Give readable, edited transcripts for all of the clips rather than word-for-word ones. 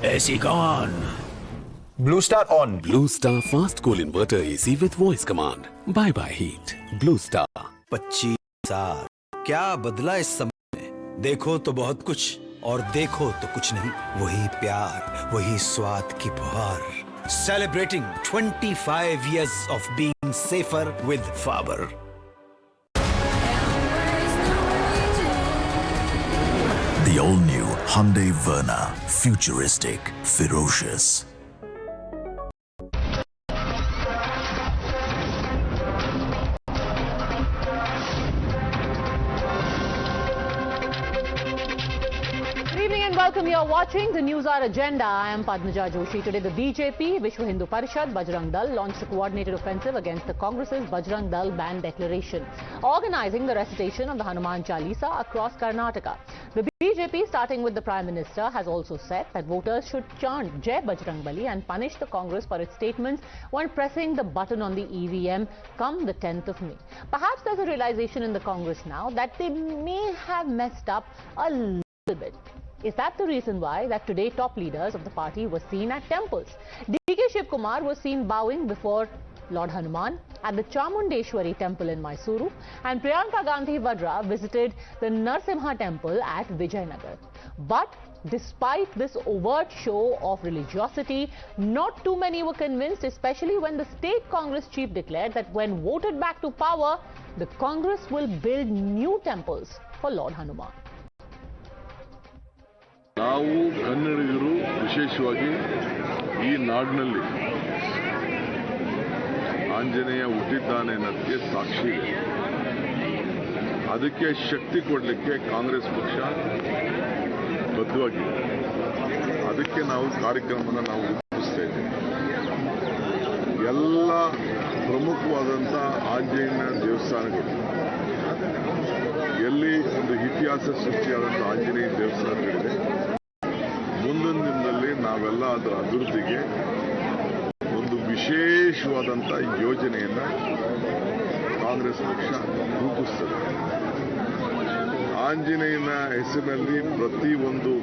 AC on. Blue Star on. Blue Star Fast Cool Inverter AC with voice command. Bye bye heat. Blue Star. 25 साल क्या बदला इस समय में? देखो तो बहुत कुछ और देखो तो कुछ नहीं। वही प्यार, वही स्वाद की फुहार। Celebrating 25 years of being safer with Faber. The all-new Hyundai Verna. Futuristic, ferocious. Welcome, you're watching the News Hour Agenda. I am Padmaja Joshi. Today the BJP, Vishwa Hindu Parishad, Bajrang Dal launched a coordinated offensive against the Congress's Bajrang Dal ban declaration, organizing the recitation of the Hanuman Chalisa across Karnataka. The BJP, starting with the Prime Minister, has also said that voters should chant Jai Bajrang Bali and punish the Congress for its statements when pressing the button on the EVM come the 10th of May. Perhaps there's a realization in the Congress now that they may have messed up a little bit. Is that the reason why that today top leaders of the party were seen at temples? D.K. Shiv Kumar was seen bowing before Lord Hanuman at the Chamundeshwari temple in Mysuru, and Priyanka Gandhi Vadra visited the Narsimha temple at Vijayanagar. But despite this overt show of religiosity, not too many were convinced, especially when the state Congress chief declared that when voted back to power, the Congress will build new temples for Lord Hanuman. ನಾವು ಕನ್ನಡಿಗರು ವಿಶೇಷವಾಗಿ ಈ ನಾಡಿನಲ್ಲಿ ಆಂಜನೇಯ ಹುಟ್ಟಿದ್ದಾನೆ ಅನ್ನೋದಕ್ಕೆ ಸಾಕ್ಷಿ ಇದೆ. ಅದಕ್ಕೆ ಶಕ್ತಿ ಕೊಡಲಿಕ್ಕೆ ಕಾಂಗ್ರೆಸ್ ಪಕ್ಷ ಬದ್ಧವಾಗಿದೆ. ಅದಕ್ಕೆ ನಾವು ಕಾರ್ಯಕ್ರಮವನ್ನು ನಾವು ರೂಪಿಸ್ತಾ ಇದ್ದೇವೆ. ಎಲ್ಲ ಪ್ರಮುಖವಾದಂಥ ಆಂಜನೇಯ ದೇವಸ್ಥಾನಗಳು ಎಲ್ಲಿ ಒಂದು ಇತಿಹಾಸ ಸೃಷ್ಟಿಯಾದಂಥ ಆಂಜನೇಯ ದೇವಸ್ಥಾನಗಳಿದೆ, ಮುಂದಿನ ದಿನದಲ್ಲಿ ನಾವೆಲ್ಲ ಅದರ ಅಭಿವೃದ್ಧಿಗೆ ಒಂದು ವಿಶೇಷವಾದಂಥ ಯೋಜನೆಯನ್ನು ಕಾಂಗ್ರೆಸ್ ಪಕ್ಷ ರೂಪಿಸ್ತದೆ. ಆಂಜನೇಯನ ಹೆಸರಿನಲ್ಲಿ ಪ್ರತಿಯೊಂದು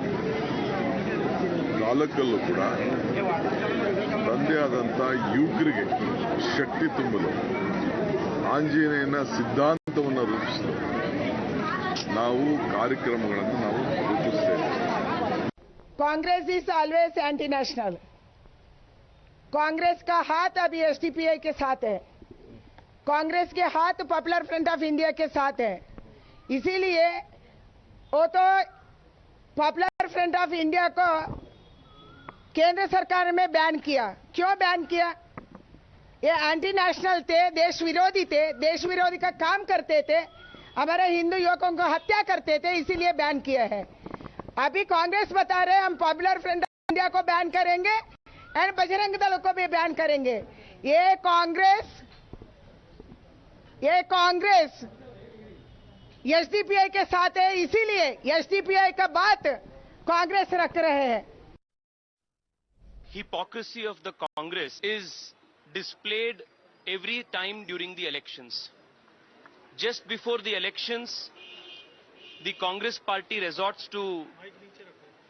ತಾಲೂಕಲ್ಲೂ ಕೂಡ ತಂದೆ ಆದಂಥ ಯುವಕರಿಗೆ ಶಕ್ತಿ ತುಂಬಲು ಆಂಜನೇಯನ ಸಿದ್ಧಾಂತವನ್ನು ರೂಪಿಸಲು ನಾವು ಕಾರ್ಯಕ್ರಮಗಳನ್ನು ನಾವು ರೂಪಿಸ್ತೇವೆ. Congress is always anti national. Congress का हाथ अभी एसडीपीआई के साथ है. कांग्रेस के हाथ पॉपुलर फ्रंट ऑफ इंडिया के साथ है. इसीलिए वो तो पॉपुलर फ्रंट ऑफ इंडिया को केंद्र सरकार में बैन किया. क्यों बैन किया? ये एंटी नेशनल थे, देश विरोधी थे, देश विरोधी का काम करते थे, हमारे हिंदू युवकों को हत्या करते थे, इसीलिए बैन किया है. अभी कांग्रेस बता रहे हम पॉपुलर फ्रंट ऑफ इंडिया को बैन करेंगे एंड बजरंग दल को भी बैन करेंगे. ये कांग्रेस एसडीपीआई के साथ है, इसीलिए एसडीपीआई का बात कांग्रेस रख रहे हैं. Hypocrisy of the Congress is displayed every time during the elections. Just before the elections, the Congress party resorts to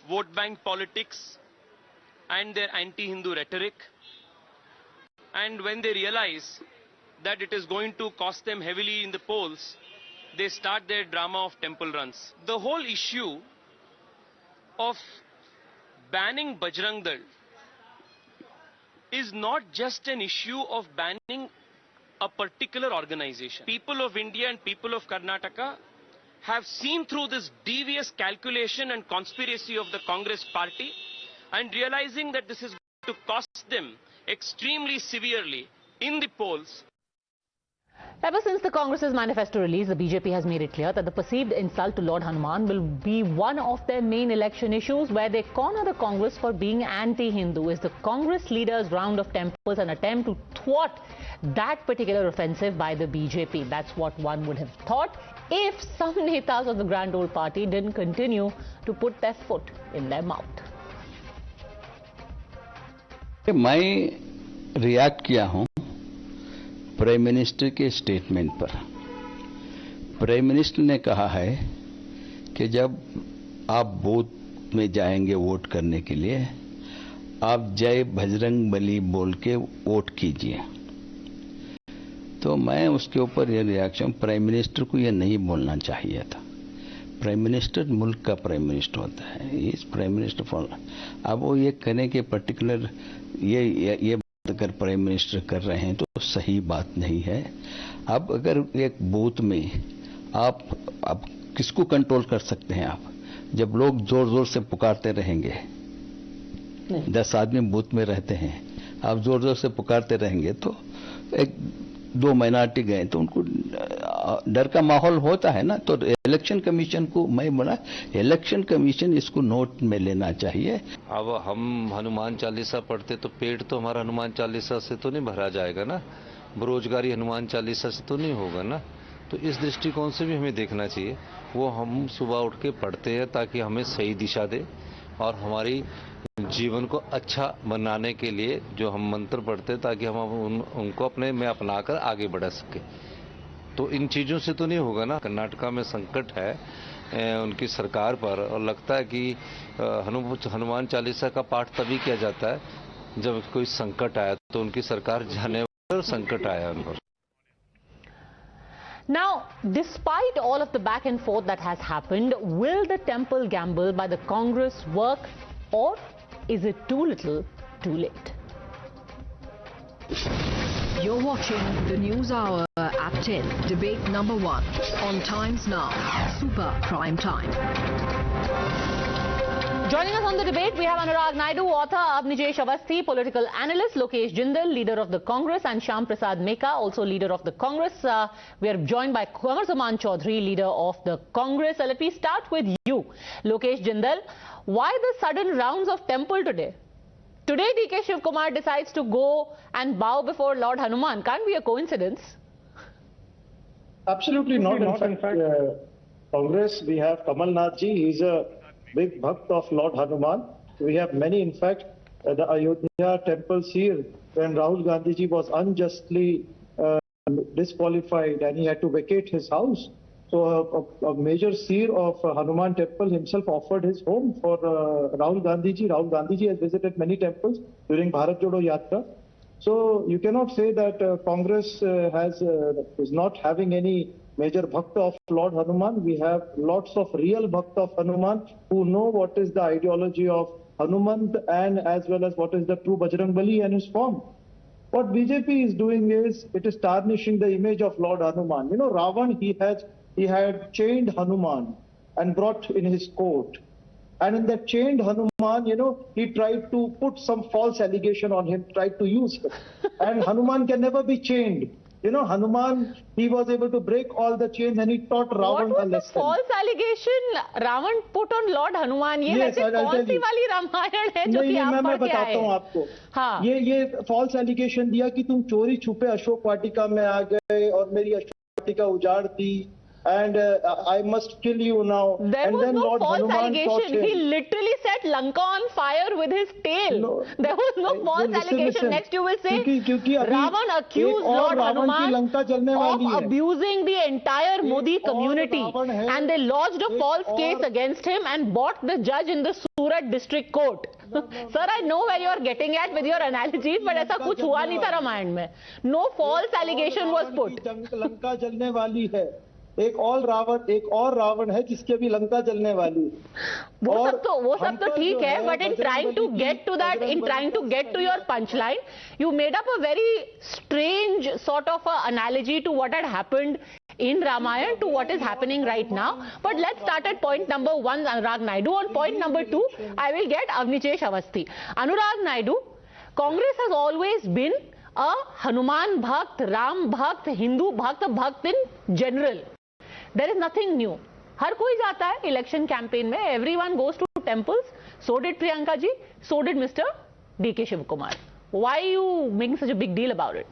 vote bank politics and their anti-Hindu rhetoric. And when they realize that it is going to cost them heavily in the polls, they start their drama of temple runs. The whole issue of banning Bajrang Dal is not just an issue of banning a particular organization. People of India and people of Karnataka have seen through this devious calculation and conspiracy of the Congress party and realizing that this is going to cost them extremely severely in the polls. Ever since the Congress's manifesto release, the BJP has made it clear that the perceived insult to Lord Hanuman will be one of their main election issues, where they corner the Congress for being anti-Hindu. Is the Congress leaders' round of temples an attempt to thwart that particular offensive by the BJP? That's what one would have thought if some netas of the grand old party didn't continue to put their foot in their mouth. मैं react किया हूं prime minister के statement पर। Prime minister ने कहा है कि जब आप बूथ में जाएंगे वोट करने के लिए आप जय बजरंग बली बोल के वोट कीजिए। तो मैं उसके ऊपर ये रिएक्शन, प्राइम मिनिस्टर को ये नहीं बोलना चाहिए था। प्राइम मिनिस्टर मुल्क का प्राइम मिनिस्टर होता है, इस प्राइम मिनिस्टर फॉर। अब वो ये करें कि पर्टिकुलर ये बात अगर प्राइम मिनिस्टर कर रहे हैं तो सही बात नहीं है। अब अगर एक बूथ में आप किसको कंट्रोल कर सकते हैं आप, जब लोग जोर जोर से पुकारते रहेंगे, 10 आदमी बूथ में रहते हैं, आप जोर जोर से पुकारते रहेंगे तो एक 2 माइनॉरिटी गए तो उनको डर का माहौल होता है ना। तो इलेक्शन कमीशन को मैं बोला, इलेक्शन कमीशन इसको नोट में लेना चाहिए। अब हम हनुमान चालीसा पढ़ते तो पेट तो हमारा हनुमान चालीसा से तो नहीं भरा जाएगा ना, बेरोजगारी हनुमान चालीसा से तो नहीं होगा ना। तो इस दृष्टिकोण से भी हमें देखना चाहिए। वो हम सुबह उठ के पढ़ते हैं ताकि हमें सही दिशा दे और हमारी जीवन को अच्छा बनाने के लिए जो हम मंत्र पढ़ते हैं ताकि हम उनको अपने में अपनाकर आगे बढ़ा सके। तो इन चीज़ों से तो नहीं होगा ना। कर्नाटका में संकट है उनकी सरकार पर, और लगता है कि हनुमान चालीसा का पाठ तभी किया जाता है जब कोई संकट आया, तो उनकी सरकार जाने पर संकट आया उन पर। Now, despite all of the back and forth that has happened, will the temple gamble by the Congress work, or is it too little, too late? You're watching the News Hour at 10, debate number 1 on Times Now, Super Prime Time. Joining us on the debate, we have Anurag Naidu, author, Avnijesh Avasthi, political analyst, Lokesh Jindal, leader of the Congress, and Shyam Prasad Meka, also leader of the Congress. We are joined by Qamar Zaman Chaudhary, leader of the Congress. Let me start with you, Lokesh Jindal. Why the sudden rounds of temple today? Today, D.K. Shivkumar decides to go and bow before Lord Hanuman. Can't be a coincidence. Absolutely not. In fact, Congress, we have Kamal Nath ji. He's a big bhakt of Lord Hanuman. We have many, in fact, the Ayodhya temple seer, when Rahul Gandhi ji was unjustly disqualified and he had to vacate his house. So a major seer of Hanuman temple himself offered his home for Rahul Gandhi ji. Rahul Gandhi ji has visited many temples during Bharat Jodo Yatra. So you cannot say that Congress is not having any major bhakt of Lord Hanuman. We have lots of real bhakt of Hanuman who know what is the ideology of Hanuman and as well as what is the true Bajrang Bali and his form. What BJP is doing is, it is tarnishing the image of Lord Hanuman. You know, Ravan, he had chained Hanuman and brought in his court. And in that chained Hanuman, you know, he tried to put some false allegation on him, tried to use him. And Hanuman can never be chained. You know, Hanuman, he was able to break all the chains and he taught Ravan a lesson. What was the false allegation Ravan put on Lord Hanuman? ये Yes, वैसे कौन सी वाली रामायण है जो कि आप पढ़ के आए? बताता हूँ आपको। हाँ। ये false allegation दिया कि तुम चोरी छुपे अशोक वाटिका में आ गए और मेरी अशोक वाटिका उजाड़ दी. And I must kill you now. There was no false allegation. He literally set Lanka on fire with his tail. No, there was no false allegation. Listen. Next you will say, क्योंकि Ravan accused Lord Hanuman of abusing the entire Modi community. And they lodged a false case against him and bought the judge in the Surat district court. Sir, I know where you are getting at with your analogies, but ऐसा कुछ हुआ नहीं था रामायण में. No false allegation was put. Lanka जलने वाली है. एक और रावण है जिसकी अभी लंका जलने वाली है. वो सब तो ठीक है, but in trying to get to that, in trying to get to your punchline, you made up a very strange sort of a analogy to what had happened in Ramayana to what is happening right now. But let's start at point number 1, Anurag Naidu. On point number 2, I will get Avnijesh Avasthi. Anurag Naidu, Congress has always been a Hanuman Bhakt, Ram Bhakt, Hindu Bhakt, Bhakt in general. There is nothing new. हर कोई जाता है election campaign में. Everyone goes to temples. So did Priyanka ji. So did Mr. D.K. Shivkumar. Why are you making such a big deal about it?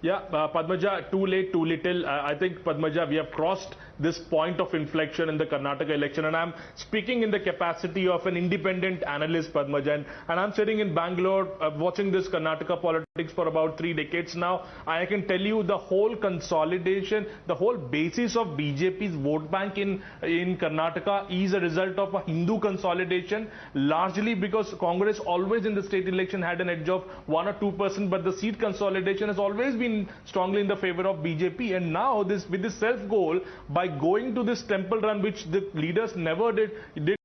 Yeah, Padmaja, too late, too little. I think, Padmaja, we have crossed this point of inflection in the Karnataka election. And I'm speaking in the capacity of an independent analyst, Padmaja, and I'm sitting in Bangalore watching this Karnataka politics for about 3 decades now. I can tell you the whole consolidation, the whole basis of BJP's vote bank in Karnataka is a result of a Hindu consolidation, largely because Congress always in the state election had an edge of 1 or 2%, but the seat consolidation has always been strongly in the favor of BJP. And now with this self-goal, by going to this temple run, which the leaders never did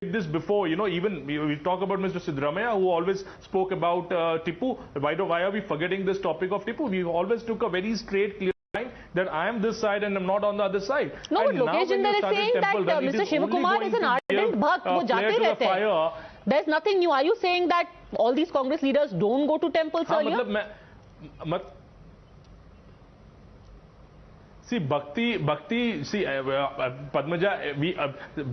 this before, even we talk about Mr. Siddaramaiah, who always spoke about Tipu. Why are we forgetting this topic of Tipu? We always took a very straight, clear line that I am this side and I'm not on the other side. No, and but Lokesh Jindal is saying that Mr. Shivakumar is an ardent bhakt. वो जाते रहते हैं. There's nothing new. Are you saying that all these Congress leaders don't go to temples earlier? See, Bhakti, Padmaja,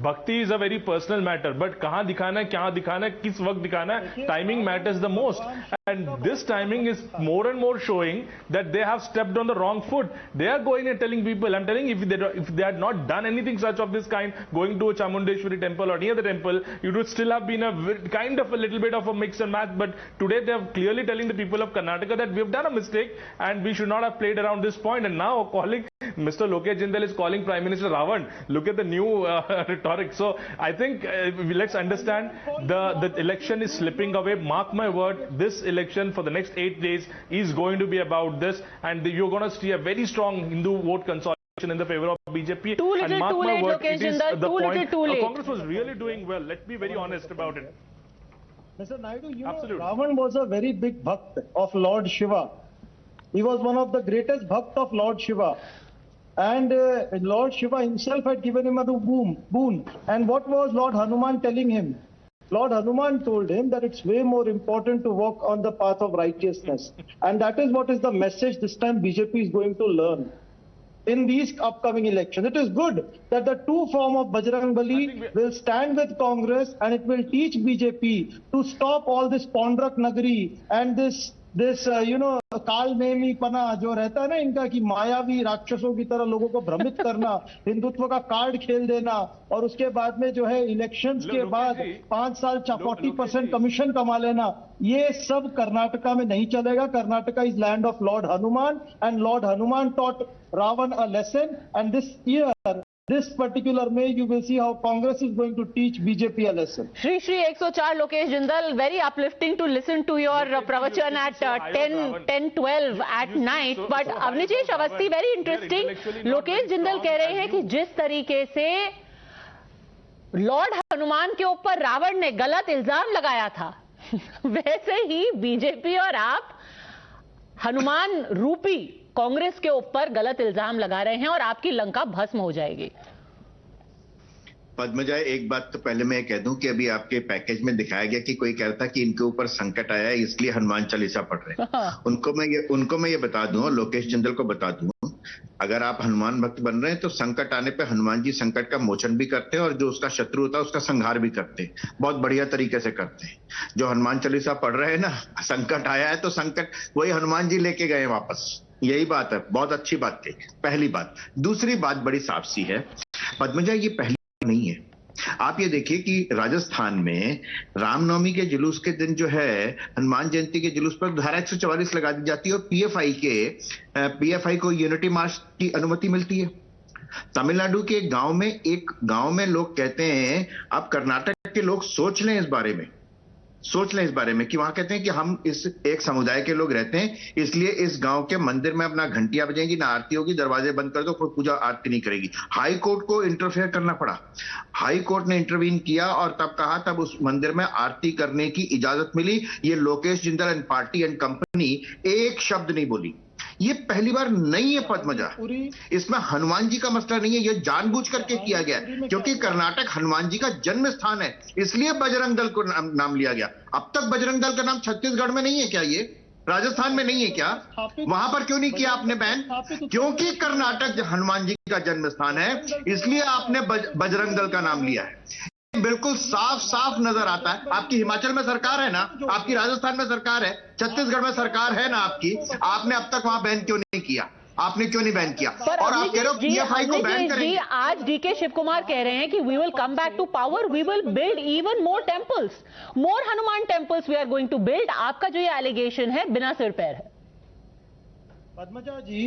Bhakti is a very personal matter, but कहाँ दिखाना है, क्या दिखाना है, किस वक्त दिखाना है, timing matters the most. And this timing is more and more showing that they have stepped on the wrong foot. They are going and telling people, I'm telling you, if they had not done anything such of this kind, going to a Chamundeshwari temple or any other temple, it would still have been a kind of a little bit of a mix and match. But today they are clearly telling the people of Karnataka that we have done a mistake and we should not have played around this point. And now calling Mr. Lokesh Jindal is calling Prime Minister Ravan. Look at the new rhetoric. So I think let's understand the election is slipping away. Mark my word, this election for the next 8 days is going to be about this, and you're going to see a very strong Hindu vote consolidation in the favor of BJP. Too little, and mark too my late, word, Lokesh it is Jindal. the Too point. little, too late. Congress was really doing well. Let's be very honest about it. Mr. Naidu, Absolutely. Ravan was a very big bhakt of Lord Shiva. He was one of the greatest bhakt of Lord Shiva. And Lord Shiva himself had given him a boon. And what was Lord Hanuman telling him? Lord Hanuman told him that it's way more important to walk on the path of righteousness. And that is what is the message this time BJP is going to learn in these upcoming elections. It is good that the two form of Bajrangbali will stand with Congress, and it will teach BJP to stop all this Pondrak Nagari and this Kalanemi पना जो रहता है ना इनका कि मायावी राक्षसों की तरह लोगों को भ्रमित करना, हिंदुत्व का कार्ड खेल देना, और उसके बाद में जो है इलेक्शंस के बाद 5 साल 40% कमीशन कमा लेना, ये सब कर्नाटका में नहीं चलेगा. Karnataka is land of Lord Hanuman, and Lord Hanuman taught Ravan a lesson, and this particular May, you will see how Congress is going to teach BJP a lesson. Shri 104 Lokesh Jindal, very uplifting to listen to your pravachan at 10-12 at night. But Avnijesh Awasthi, very interesting. Lokesh Jindal कह रहे हैं कि जिस तरीके से Lord Hanuman के ऊपर रावण ने गलत इल्जाम लगाया था, वैसे ही बीजेपी और आप हनुमान रूपी कांग्रेस के ऊपर गलत इल्जाम लगा रहे हैं और आपकी लंका भस्म हो जाएगी. पद्मजा, एक बात तो पहले मैं कह दूं कि अभी आपके पैकेज में दिखाया गया कि कोई कह रहा था कि इनके ऊपर संकट आया है इसलिए हनुमान चालीसा पढ़ रहे हैं. उनको मैं ये बता दूं, लोकेश जिंदल को बता दूं, अगर आप हनुमान भक्त बन रहे हैं तो संकट आने पे हनुमान जी संकट का मोचन भी करते हैं और जो उसका शत्रु होता है उसका संहार भी करते हैं. बहुत बढ़िया तरीके से करते हैं. जो हनुमान चालीसा पढ़ रहे हैं ना, संकट आया है तो संकट वही हनुमान जी लेके गए वापस. यही बात है. बहुत अच्छी बात थी. पहली बात. दूसरी बात बड़ी साफ सी है पद्मजा, ये पहली नहीं है. आप ये देखिए कि राजस्थान में रामनवमी के जुलूस के दिन जो है हनुमान जयंती के जुलूस पर धारा 144 लगा दी जाती है और पीएफआई को यूनिटी मार्च की अनुमति मिलती है. तमिलनाडु के एक गांव में लोग कहते हैं, अब कर्नाटक के लोग सोच लें इस बारे में कि वहां कहते हैं कि हम इस एक समुदाय के लोग रहते हैं, इसलिए इस गांव के मंदिर में अपना घंटियां बजेंगी, ना आरती होगी, दरवाजे बंद कर दो, कोई पूजा आरती नहीं करेगी. हाई कोर्ट को इंटरफेयर करना पड़ा. हाई कोर्ट ने इंटरवीन किया और तब उस मंदिर में आरती करने की इजाजत मिली. ये Lokesh Jindal and party and company एक शब्द नहीं बोली. ये पहली बार नहीं है पद्मजा. इसमें हनुमान जी का मसला नहीं है, ये जानबूझ करके किया गया क्योंकि कर्नाटक हनुमान जी का जन्म स्थान है, इसलिए बजरंग दल को नाम लिया गया. अब तक बजरंग दल का नाम छत्तीसगढ़ में नहीं है क्या? ये राजस्थान में नहीं है क्या? वहां पर क्यों नहीं किया आपने बैन? क्योंकि कर्नाटक हनुमान जी का जन्म स्थान है, इसलिए आपने बजरंग दल का नाम लिया है. बिल्कुल साफ नजर आता है. आपकी हिमाचल में सरकार है ना, आपकी राजस्थान में सरकार है, छत्तीसगढ़ में सरकार है ना आपकी, आपने अब तक वहां बैन क्यों नहीं किया? आपने क्यों नहीं बैन किया? पर और आप कह रहे हो पीएफआई को बैन करेंगे। आज डीके शिव कुमार कह रहे हैं कि we will come back to power, we will build even more temples, more Hanuman temples we are going to build. आपका जो ये एलिगेशन है बिना सिर पैर है। Padmaja ji,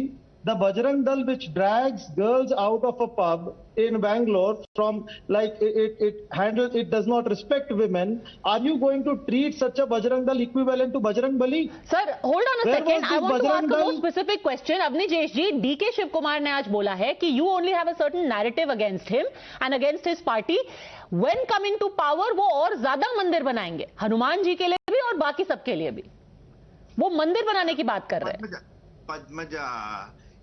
the Bajrang Dal which drags girls out of a pub in Bangalore from like it does not respect women. Are you going to treat such a Bajrang Dal equivalent to Bajrang Bali? Sir, hold on a Where second. was I this want to Bajrang ask a more Dal? specific question. Avnijesh ji, DK Shiv Kumar ने आज बोला है कि you only have a certain narrative against him and against his party. When coming to power, वो और ज्यादा मंदिर बनाएंगे, हनुमान जी के लिए भी और बाकी सबके लिए भी। वो मंदिर बनाने की बात कर रहे हैं। पद्मजा,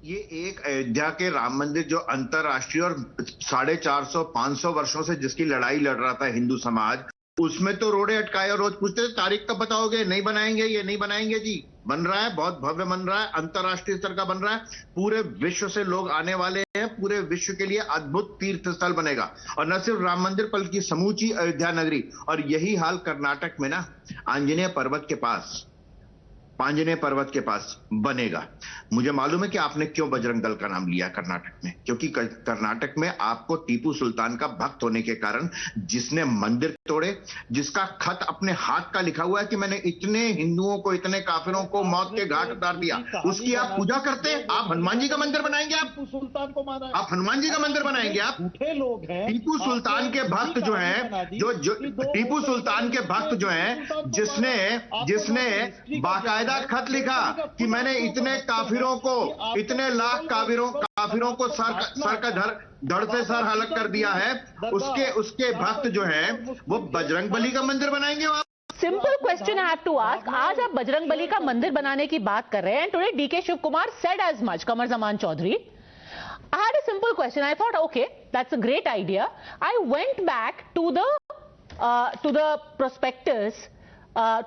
ये एक अयोध्या के राम मंदिर जो अंतरराष्ट्रीय और 450-500 वर्षों से जिसकी लड़ाई लड़ रहा था हिंदू समाज, उसमें तो रोड़े अटकाए और रोज पूछते थे तारीख कब बताओगे, नहीं बनाएंगे, ये नहीं बनाएंगे जी। बन रहा है, बहुत भव्य बन रहा है, अंतरराष्ट्रीय स्तर का बन रहा है, पूरे विश्व से लोग आने वाले हैं, पूरे विश्व के लिए अद्भुत तीर्थ स्थल बनेगा। और न सिर्फ राम मंदिर बल्कि समूची अयोध्या नगरी। और यही हाल कर्नाटक में ना आंजनेय पर्वत के पास, पांजनेय पर्वत के पास बनेगा। मुझे मालूम है कि आपने क्यों बजरंग दल का नाम लिया कर्नाटक में, क्योंकि कर्नाटक में आपको टीपू सुल्तान का भक्त होने के कारण, जिसने मंदिर तोड़े, जिसका खत अपने हाथ का लिखा हुआ है कि मैंने इतने हिंदुओं को, इतने काफिरों को मौत के घाट उतार दिया, उसकी आप पूजा करते हैं। आप हनुमान जी का मंदिर बनाएंगे, आप टीपू सुल्तान को माना, आप हनुमान जी का मंदिर बनाएंगे, आप झूठे लोग हैं। टीपू सुल्तान के भक्त जो हैं, जो टीपू सुल्तान के भक्त जो हैं, जिसने बाकायदा खत लिखा कि मैंने इतने काफिरों को, इतने लाख काफिरों को सर का धड़ से सर हलक कर दिया है, उसके भक्त जो हैं वो बजरंग बली का मंदिर बनाएंगे। Simple question I have to ask, आज आप बजरंग बली का मंदिर बनाने की बात कर रहे हैं। Today DK Shivakumar said as much, Qamar Zaman Chaudhary. I had a simple question. I thought, okay, that's a great idea. I went back to the prospectus,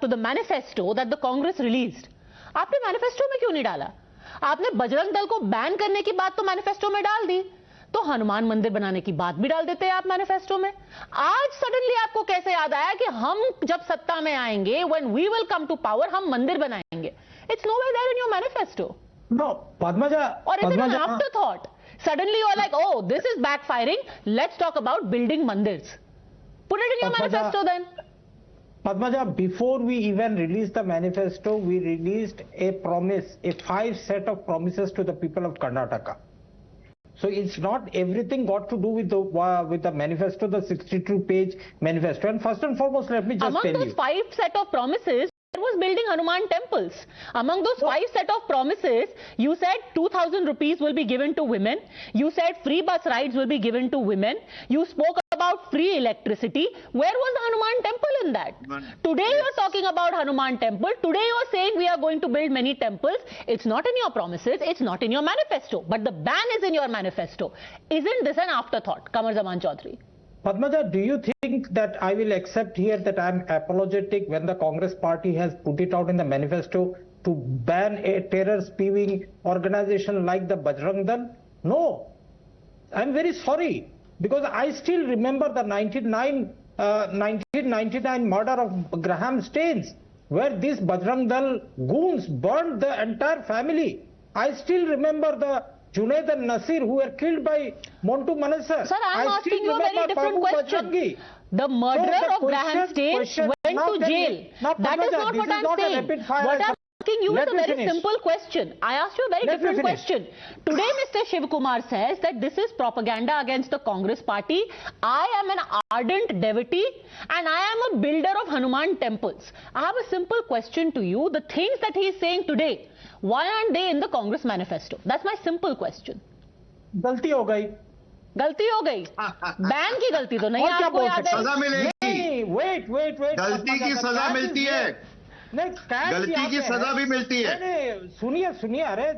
to the manifesto that the Congress released. आपने मैनिफेस्टो में क्यों नहीं डाला? आपने बजरंग दल को ban करने की बात तो मैनिफेस्टो में डाल दी, तो हनुमान मंदिर बनाने की बात भी डाल देते हैं आप मैनिफेस्टो में। आज सडनली आपको कैसे याद आया कि हम जब सत्ता में आएंगे, when we will come to power, हम मंदिर बनाएंगे? It's nowhere there in your manifesto. No, Padmaja. Or is it an afterthought? Suddenly you're like, oh, this is backfiring. Let's talk about building mandirs. Put it in your manifesto then. Padmaja, before we even released the manifesto, we released a promise, a 5 set of promises to the people of Karnataka. So it's not everything got to do with the manifesto, the 62-page manifesto. And first and foremost, let me just tell you. Among those 5 set of promises, there was building Hanuman temples. Among those 5 set of promises, you said 2,000 rupees will be given to women. You said free bus rides will be given to women. You spoke about free electricity. Where was the Hanuman temple in that? Today you are talking about Hanuman temple. Today you are saying we are going to build many temples. It's not in your promises. It's not in your manifesto. But the ban is in your manifesto. Isn't this an afterthought, Kamar Zaman Chaudhary? Padmaja, do you think that I will accept here that I am apologetic when the Congress party has put it out in the manifesto to ban a terror-spewing organization like the Bajrang Dal? No. I am very sorry, because I still remember the 1999 murder of Graham Staines, where these Bajrang Dal goons burned the entire family. I still remember the Junaid and Nasir who were killed by Montu Manassar. Sir, I am asking you a very different question. The murderer of Graham Staines went to jail. That is not what I am saying. What I am asking you is a very simple question. I asked you a very different question. Today, Mr. Shiv Kumar says that this is propaganda against the Congress party. I am an ardent devotee and I am a builder of Hanuman temples. I have a simple question to you. The things that he is saying today, why aren't they in the Congress manifesto? That's my simple question. गलती हो गई. गलती हो गई. Ban की गलती तो नहीं आपको याद है? सजा मिलेगी. Wait. गलती की सजा मिलती है. गलती की सजा भी मिलती है. सुनिए, अरे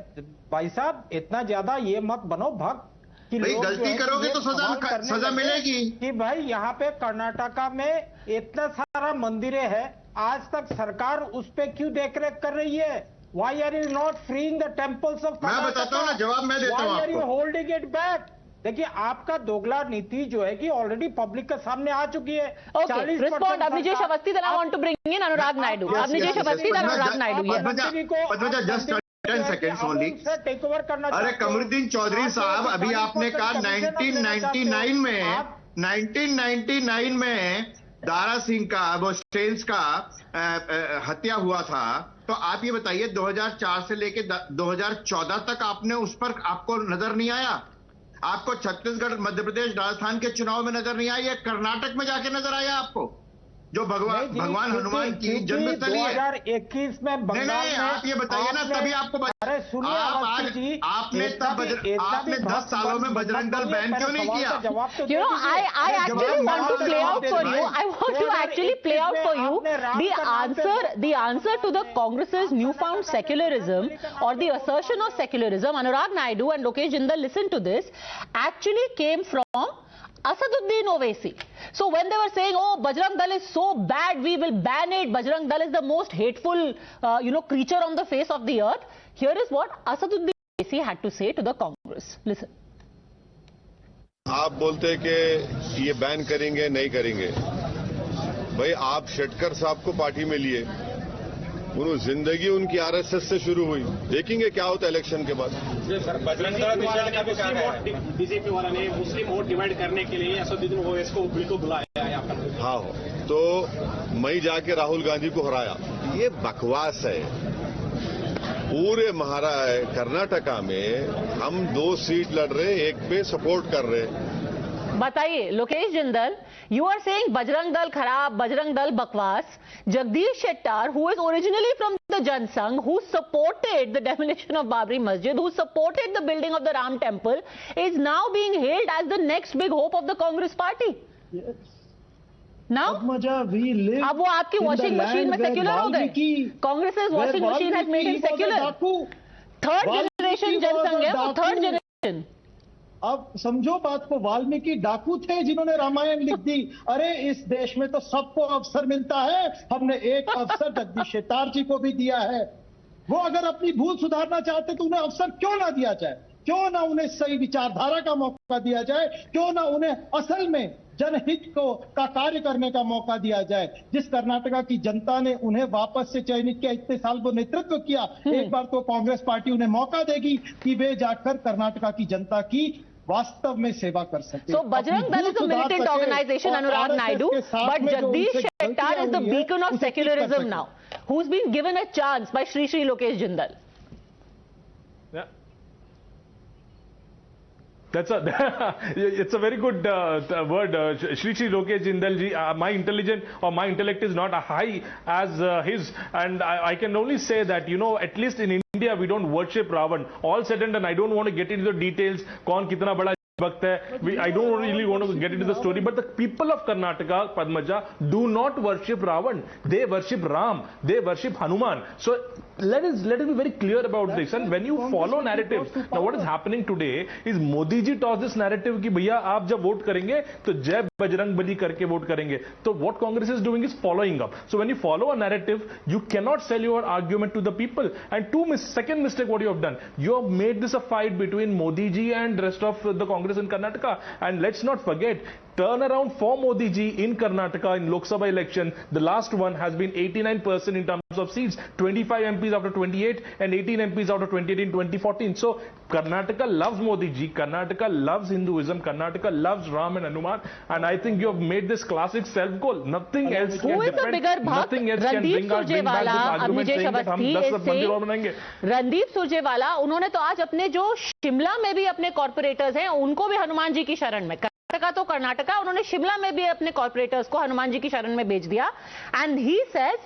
भाई साहब, इतना ज्यादा ये मत बनो भक्त कि लोग गलती करोगे तो सजा मिलेगी. कि भाई यहाँ पे कर्नाटका में इतना सारा मंदिरें हैं, आज तक सरकार उस पे क्यों देखरेख कर रही है? Why are you not freeing the temples of Karnataka? मैं बताता हूँ ना, जवाब मैं देता हूँ आपको. Why are you holding it back? देखिए, आपका दोगला नीति जो है कि ऑलरेडी पब्लिक के सामने आ चुकी है. Okay, respond. Abnijesh Awasthi, then I want to bring in Anurag Naidu. Abnijesh Awasthi, then Anurag Naidu. Padmaja, just 10 seconds only. Take over करना अरे कमरुद्दीन चौधरी साहब, अभी आपने कहा 1999 में दारा सिंह का, वो स्टेन्स का हत्या हुआ था। तो आप ये बताइए 2004 से लेके 2014 तक आपने उस पर आपको नजर नहीं आया? आपको छत्तीसगढ़, मध्य प्रदेश, राजस्थान के चुनाव में नजर नहीं आया? कर्नाटक में जाके नजर आया आपको, जो भगवान हनुमान की जन्मस्थली है? 2021 में बंगाल में आप ये बताइए ना, तभी आपको अरे सुनिए आपने 10 सालों में बजरंग दल बैन क्यों नहीं किया? You know, I actually want to play out for you. I want to actually play out for you the answer to the Congress's newfound secularism or the assertion of secularism. Anurag Naidu and Lokesh Jindal, listen to this, actually came from Asaduddin Owaisi. So when they were saying, oh, Bajrang Dal is so bad, we will ban it, Bajrang Dal is the most hateful, creature on the face of the earth, here is what Asaduddin Owaisi had to say to the Congress. Listen. आप बोलते कि ये ban करेंगे, नहीं करेंगे। भाई आप शेटकर साहब को पार्टी में लिए, उन्होंने जिंदगी उनकी आरएसएस से शुरू हुई, देखेंगे क्या होता है इलेक्शन के बाद। बीजेपी वाला ने मुस्लिम वोट डिवाइड करने के लिए असदुद्दीन ओवैसी को बिल्कुल बुलाया है आपका। हाँ, तो मैं जाके राहुल गांधी को हराया, ये बकवास है। पूरे कर्नाटका में हम 2 सीट लड़ रहे, एक पे सपोर्ट कर रहे। बताइए Lokesh Jindal, you are saying Bajrang Dal खराब, Bajrang Dal bakwas. Jagdish Shettar, who is originally from the Jansangh, who supported the demolition of Babri Masjid, who supported the building of the Ram Temple, is now being hailed as the next big hope of the Congress party. Yes. Now, we live अब वो आपकी washing machine में secular हो गए। Congress washing machine has made him secular. Third generation Jansangh है वो, third generation. अब समझो बात को, वाल्मीकि डाकू थे जिन्होंने रामायण लिख दी। अरे इस देश में तो सबको अवसर मिलता है, हमने एक अवसर जगदीश शेट्टार जी को भी दिया है। वो अगर अपनी भूल सुधारना चाहते तो उन्हें अवसर क्यों ना दिया जाए? क्यों ना उन्हें सही विचारधारा का मौका दिया जाए? क्यों ना उन्हें असल में जनहित का कार्य करने का मौका दिया जाए? जिस कर्नाटका की जनता ने उन्हें वापस से चयनित किया, इतने साल वो नेतृत्व किया, एक बार तो कांग्रेस पार्टी उन्हें मौका देगी कि वे जाकर कर्नाटका की जनता की वास्तव में सेवा कर सके। So Bajrang Dal is a militant organization, Anurag Naidu, but Jagdish Shettar is the beacon of secularism now, who's been given a chance by Shri Lokesh Jindal. Yeah. It's a very good word, Shri Lokesh Jindal ji. My intellect is not high as his, and I can only say that, at least in India we don't worship Ravan. All said and done, I don't want to get into the details. Kaun kitna bada bhakt hai. I don't really want to get into the story, but the people of Karnataka, Padmaja, do not worship Ravan. They worship Ram. They worship Hanuman. So let us be very clear about this. And when you follow narratives, now what is happening today is Modi ji tossed this narrative कि भैया आप जब vote करेंगे तो जय बजरंग बली करके vote करेंगे. So what Congress is doing is following up. So when you follow a narrative, you cannot sell your argument to the people. And second mistake what you have done, you have made this a fight between Modi ji and rest of the Congress in Karnataka. And let's not forget, turnaround for Modi ji in Karnataka in Lok Sabha election, the last one has been 89% in terms of seats, 25 MPs out of 28 and 18 MPs out of 28 in 2014. So Karnataka loves Modi ji, Karnataka loves Hinduism, Karnataka loves Ram and Hanuman, and I think you have made this classic self-goal. Nothing else can Who is the bigger bhakt? Randeep Surjewala, Abhijesh Awasthi is saying, Randeep Surjewala, उन्होंने तो आज अपने जो शिमला में भी अपने corporators हैं उनको भी हनुमान जी की शरण में, कर्नाटका तो कर्नाटका, उन्होंने शिमला में भी अपने कॉर्पोरेटर्स को हनुमान जी की शरण में भेज दिया. And he says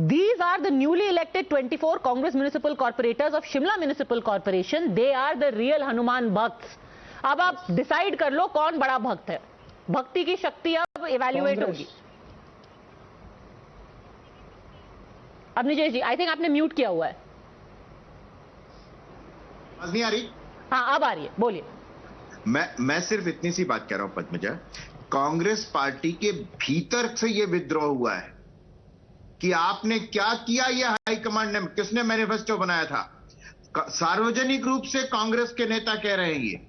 these are the newly elected 24 Congress municipal corporators of Shimla Municipal Corporation. They are the real Hanuman Bhakts. अब आप डिसाइड कर लो कौन बड़ा भक्त है. भक्ति की शक्ति अब इवैल्यूएट होगी. अवनीश जी, आई थिंक आपने म्यूट किया हुआ है. आवाज नहीं आ रही? हाँ अब आ रही है, बोलिए. मैं सिर्फ इतनी सी बात कह रहा हूं पद्मजा, कांग्रेस पार्टी के भीतर से ये विद्रोह हुआ है कि आपने क्या किया. ये हाईकमांड ने, किसने मैनिफेस्टो बनाया था? सार्वजनिक रूप से कांग्रेस के नेता कह रहे हैं ये.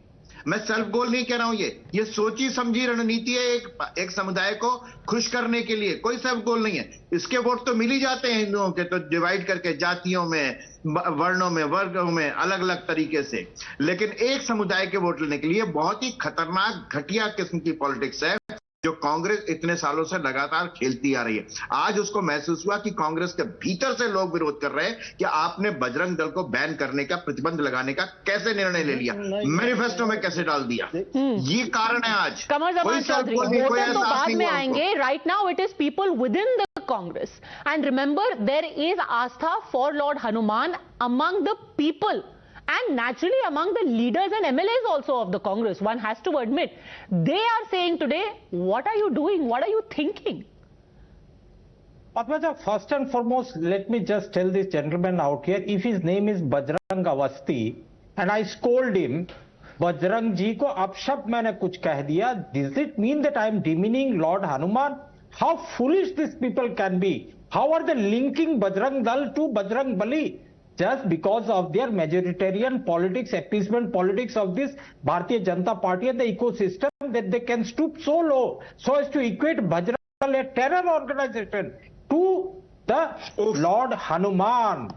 मैं सेल्फ गोल नहीं कह रहा हूं, ये सोची समझी रणनीति है एक समुदाय को खुश करने के लिए, कोई सेल्फ गोल नहीं है। इसके वोट तो मिल ही जाते हैं हिंदुओं के, तो डिवाइड करके जातियों में, वर्णों में, वर्गों में, अलग अलग तरीके से। लेकिन एक समुदाय के वोट लेने के लिए बहुत ही खतरनाक घटिया किस्म की पॉलिटिक्स है जो कांग्रेस इतने सालों से लगातार खेलती आ रही है। आज उसको महसूस हुआ कि कांग्रेस के भीतर से लोग विरोध कर रहे हैं कि आपने बजरंग दल को बैन करने का, प्रतिबंध लगाने का कैसे निर्णय ले लिया, मैनिफेस्टो में कैसे डाल दिया। ये कारण है आज। कमर जमान चौधरी, वोटर तो बाद में आएंगे। Right now it is people within the Congress, and remember there is aastha for lord Hanuman among the people. And naturally among the leaders and MLAs also of the Congress, one has to admit, they are saying today, what are you doing? What are you thinking? Padmaja, first and foremost, let me just tell this gentleman out here, if his name is Bajrang Awasthi and I scold him, Bajrang ji ko apshab maine kuch keh diya, does it mean that I am demeaning Lord Hanuman? How foolish these people can be. How are they linking Bajrang Dal to Bajrang Bali? Just because of their majoritarian politics, appeasement politics of this Bharatiya Janata Party and the ecosystem, that they can stoop so low so as to equate Bajrang Dal, a terror organization, to the Lord Hanuman.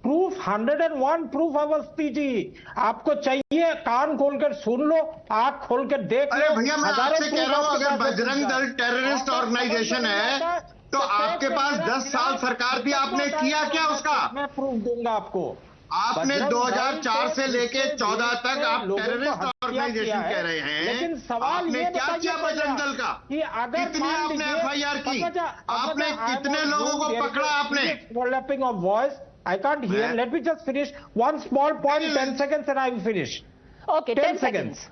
Proof 101 proof Awasthi ji, आपको चाहिए कान खोलकर सुन लो, आंख खोलकर देख लो। भैया मैं आपसे कह रहा हूं, अगर बजरंग दल टेररिस्ट ऑर्गेनाइजेशन है तो आपके पास 10 साल सरकार थी, आपने किया क्या उसका? मैं प्रूफ दूंगा आपको। आपने 2004 से लेके 14 तक आप टेररिस्ट ऑर्गेनाइजेशन कह रहे हैं, लेकिन सवाल आपने क्या किया बजरंग दल का? कितनी आपने FIR की? आपने कितने लोगों को पकड़ा आपने? Overlapping of voice, I can't hear. Let me just finish one small point, 10 seconds and I will finish. Okay, 10 seconds.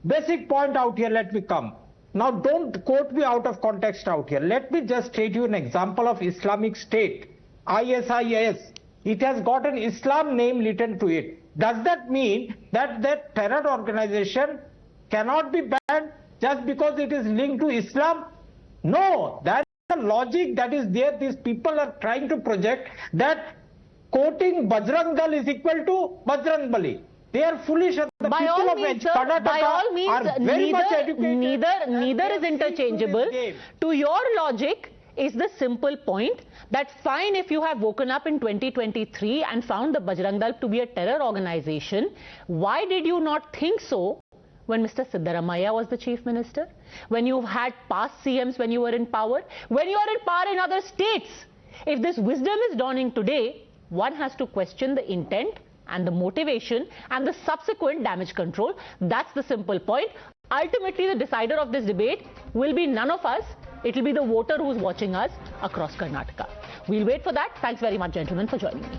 Basic point out here, let me come. Now don't quote me out of context out here. Let me just state you an example of Islamic State, ISIS. It has got an Islam name written to it. Does that mean that that terror organization cannot be banned just because it is linked to Islam? No, that is the logic that is there. These people are trying to project that quoting Bajrang Dal is equal to Bajrang Bali. They are foolish. The by people all of means, Karnataka are very much educated. Neither is interchangeable. To your logic is the simple point that fine, if you have woken up in 2023 and found the Bajrang Dal to be a terror organization, why did you not think so when Mr. Siddaramaiah was the chief minister? When you had past CMs when you were in power? When you are in power in other states? If this wisdom is dawning today, one has to question the intent and the motivation and the subsequent damage control. That's the simple point. Ultimately, the decider of this debate will be none of us. It will be the voter who's watching us across Karnataka. We'll wait for that. Thanks very much, gentlemen, for joining me.